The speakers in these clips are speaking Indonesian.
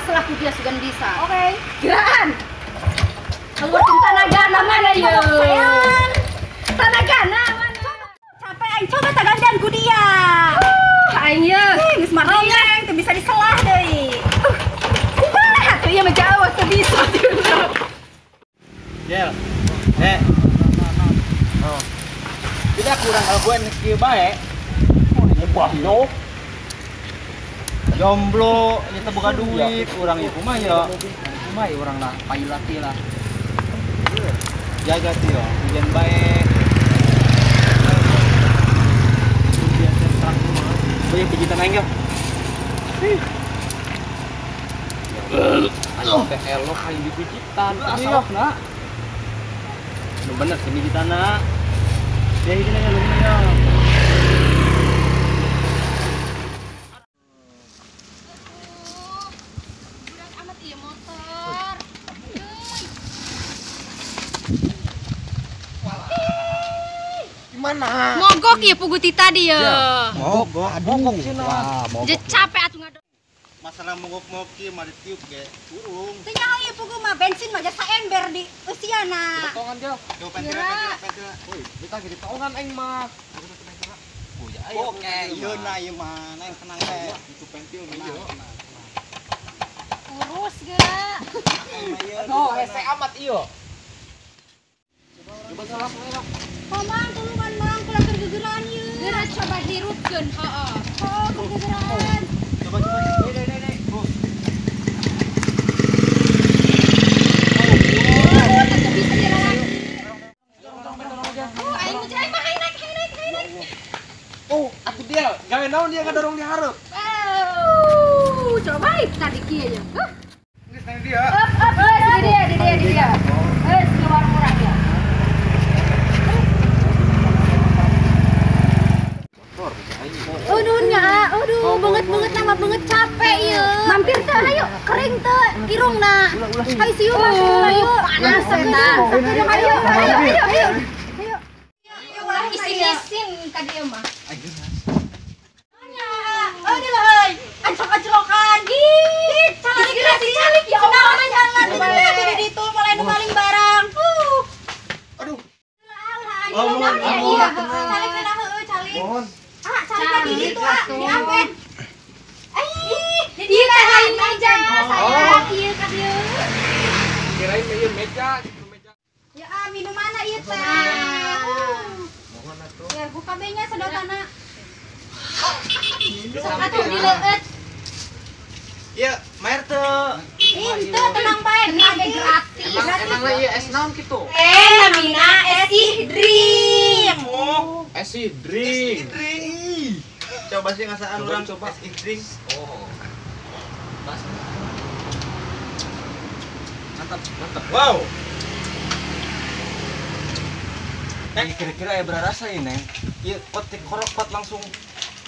masalahku dia sugan bisa. Oke. Gerakan. Keluarkan tanagana mana yo? Sayang. Tanagana mana? Capek aing coba tagandanku dia. Aing ye. Geus marongeng teu bisa diselah deui. Kumaha tuh ieu mah jauh teu bisa. Jel. Oh. Tidak kurang algoan kieu bae. Oh, nyebah yo. Jomblo, nyata buka duit, orang ieu mah ya. Kumaha ya urang lah, payulati lah. Jaga sih yo, hujan bae. Biasa terang mah. Banyak pijitan aing yo. Ayo teh elok aing dipijitan. Asal nak. Nu bener sih pijitana. Ya ini nanya lu nya. Gimana? Mogok ya puguti tadi ya. Mogok. Mogok sih nah. Jadi capek atuh ngadon. Masalah mogok-mogok ieu mah ditiup ge urung. Teu nyaho ieu pugu mah bensin mah jasa ember di usiana. Potongan dia. Yo pentil. Woi, kita jadi potongan aing mah. Oh ya ayo. Oke, ieu na ieu mah neng tenang teh. Itu pentil mah ieu. Urus ge. Aduh, hese amat ieu. Coba salah lah. Komang tulungan mang kula keur gegeran ieu. Geura coba hirupkeun, heeh. Oh, keur gegeran. Coba. Deh. Oh. Tidak bisa dilawan. Aing mah naik. Oh, aku dia. Gawe naon dia ngadorong di hareup. Coba tadi kieu ya. Geus nang dia. Di dia. Keluar murah ya. Aduh, banget nama banget capek ya. Mampir teh, ayo, kering teh, irungna. Hai siu masuk ayo. Panas entar. Ayo. Ulah isin-isin ka dieu mah. Aduh lah, ancok-ancokan. Ih, calik ya Allah. Jangan di ditu mulai nu maling barang. Aduh. Iya, calik kana heueuh, calik. Mohon. Calik di ditu, di ampen. Di dieu teh lain meja. Saya ieu ka dieu. Kirain ieu meja, gitu meja. Ya minuman ieu teh. Mohon atuh. Ya, buka be-nya sedotanna. Sok atuh dileueut. Iya, maer teu. Itu tenang bae, Tenang ge gratis. Emang ieu es naon kitu? namina esi dream. Oh, Esi drink. drink. Coba sih ngasaan Coba, orang coba. drink. Oh. Mantap. Wow. Neng kira-kira ya berasa ini, Neng. Ieu pot korok langsung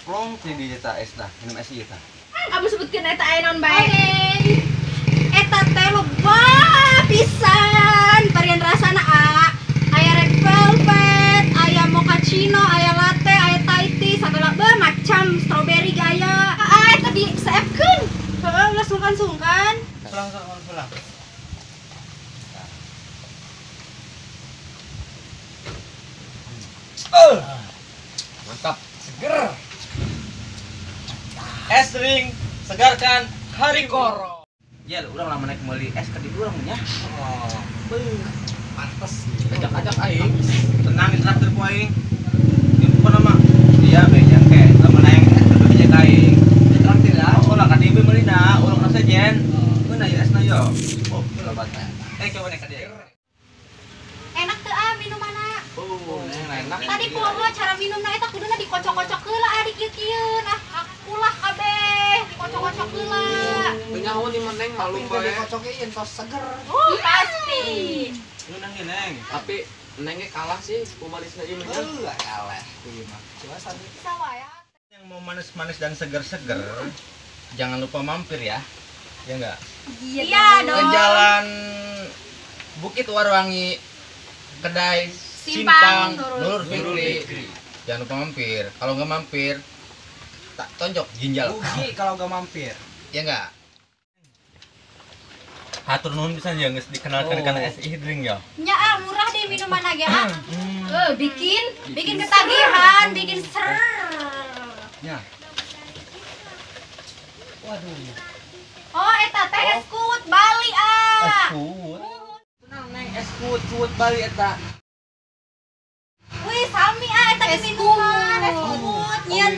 plong teh di eta es dah, minum es ieu tah. Kamu sebutkeun eta aya naon bae. Eta teh loba pisan varian rasana aya red velvet, aya mochaccino, aya latte, aya Thai tea, sagala macam strawberry gaya. Eta diseepkeun. Heeh, ulah sungkan-sungkan. Pulang. Mantap. Seger. Es ring segarkan hari koro. Ya, urang lama naik meuli es ka di urang nya. Oh, Pantes. ajak-ajak aing. Tenang di traktir ku aing. Ieu pokona mah iya be jangke lama naik es kudu dijaga aing. Di traktir ya. Oh, lah ka dieu meulina, urang rasa jen. Beuna ya esna yo. Oh, lobat. Coba nek ka dieu. Enak teu minumanna. Oh, enak. Tadi kula mah cara minumna eta kuduna dikocok-kocok heula kieu-kieu. Nah, ulah kabeh dikocok-kocok heula. Teu nyaho di meneng malu bae. Pasti. Lu nang Neng. Tapi nengnya kalah sih, pemanisnya ieu mah. Kalah. Ieu mah. Sawa ya. Yang mau manis-manis dan seger-seger, jangan lupa mampir ya. Ya enggak? Iya Ke dong. jalan Bukit Warwangi, kedai Simpang Nurul Fikri. Jangan lupa mampir. Kalau nggak mampir, tak tonjok ginjal. Rugi kalau gak mampir. Ya enggak? Hatur nuhun pisan ya geus dikenalkan kana es drink ya. Nya murah deh minuman lagi bikin Bikin ketagihan, bikin ser. Ya. Waduh. Oh, eta teh es kuut Bali Eskuut. Tenang neng eskuut Bali eta. Wih, sami eta ge minuman es kuut, nyen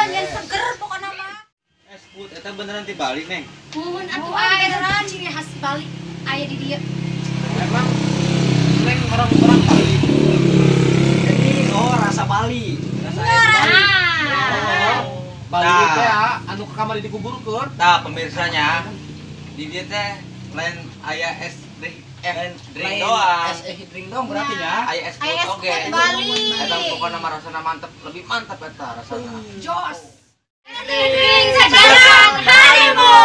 nyen seger pokona mah. Eskuut eta beneran di Bali neng. Muhun atuh beneran ciri khas Bali aya di dieu. Emang neng orang-orang Bali. Oh, rasa Bali. Bali Nah. teh anu ka kamari dikuburkeun. Tah pemirsanya di dieu teh lain aya es drink drink doang. Drink doang berarti ya. Aya es Aya es kuut oge. kuut Bali. Eta pokona mah rasana mantep, lebih mantap eta rasana. Jos. Drink sekarang harimu.